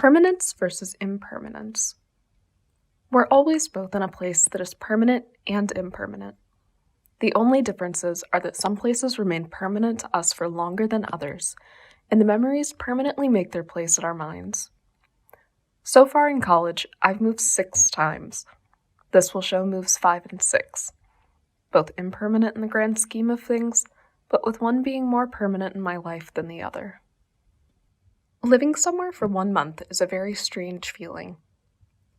Permanence versus impermanence. We're always both in a place that is permanent and impermanent. The only differences are that some places remain permanent to us for longer than others, and the memories permanently make their place in our minds. So far in college, I've moved 6 times. This will show moves 5 and 6. Both impermanent in the grand scheme of things, but with one being more permanent in my life than the other. Living somewhere for 1 month is a very strange feeling.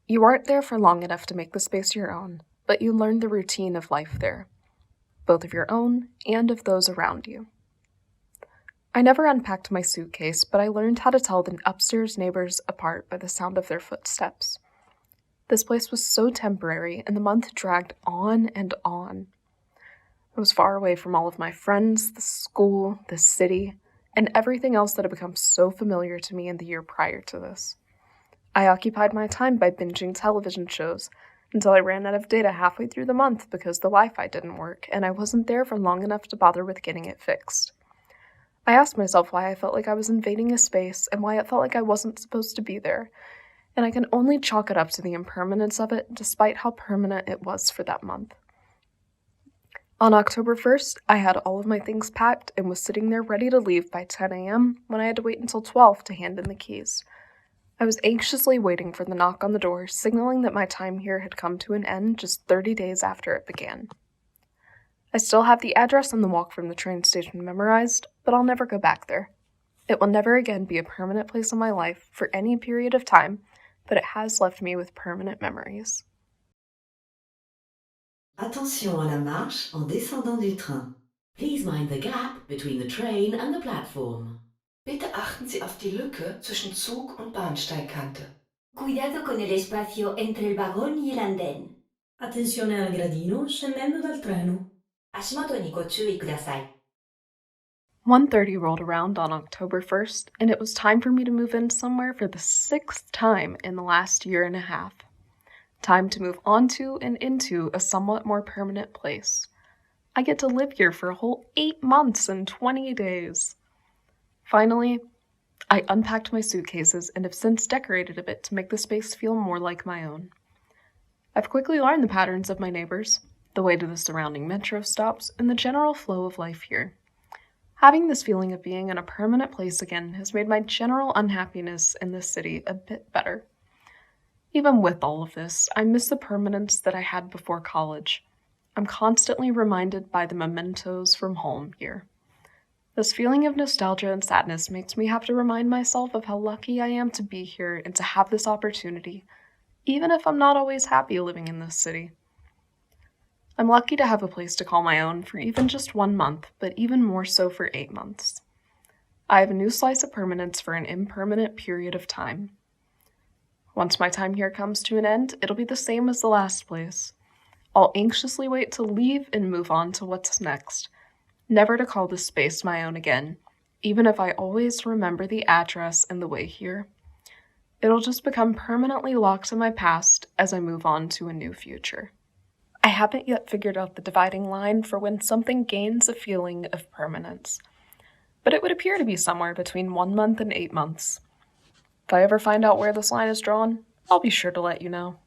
You aren't there for long enough to make the space your own, but you learn the routine of life there, both of your own and of those around you. I never unpacked my suitcase, but I learned how to tell the upstairs neighbors apart by the sound of their footsteps. This place was so temporary, and the month dragged on and on. I was far away from all of my friends, the school, the city, and everything else that had become so familiar to me in the year prior to this. I occupied my time by binging television shows until I ran out of data halfway through the month because the Wi-Fi didn't work and I wasn't there for long enough to bother with getting it fixed. I asked myself why I felt like I was invading a space and why it felt like I wasn't supposed to be there, and I can only chalk it up to the impermanence of it despite how permanent it was for that month. On October 1st, I had all of my things packed and was sitting there ready to leave by 10 a.m. when I had to wait until 12 to hand in the keys. I was anxiously waiting for the knock on the door, signaling that my time here had come to an end just 30 days after it began. I still have the address on the walk from the train station memorized, but I'll never go back there. It will never again be a permanent place in my life for any period of time, but it has left me with permanent memories. Attention à la marche en descendant du train. Please mind the gap between the train and the platform. Bitte achten Sie auf die Lücke zwischen Zug- und Bahnsteigkante. Cuidado con el espacio entre el vagón y el andén. Attenzione al gradino scendendo dal treno. 足元にご注意ください. 1:30 rolled around on October 1st, and it was time for me to move in somewhere for the 6th time in the last year and a half. Time to move onto and into a somewhat more permanent place. I get to live here for a whole 8 months and 20 days. Finally, I unpacked my suitcases and have since decorated a bit to make the space feel more like my own. I've quickly learned the patterns of my neighbors, the way to the surrounding metro stops, and the general flow of life here. Having this feeling of being in a permanent place again has made my general unhappiness in this city a bit better. Even with all of this, I miss the permanence that I had before college. I'm constantly reminded by the mementos from home here. This feeling of nostalgia and sadness makes me have to remind myself of how lucky I am to be here and to have this opportunity, even if I'm not always happy living in this city. I'm lucky to have a place to call my own for even just 1 month, but even more so for 8 months. I have a new slice of permanence for an impermanent period of time. Once my time here comes to an end, it'll be the same as the last place. I'll anxiously wait to leave and move on to what's next, never to call this space my own again, even if I always remember the address and the way here. It'll just become permanently locked in my past as I move on to a new future. I haven't yet figured out the dividing line for when something gains a feeling of permanence, but it would appear to be somewhere between 1 month and 8 months. If I ever find out where this line is drawn, I'll be sure to let you know.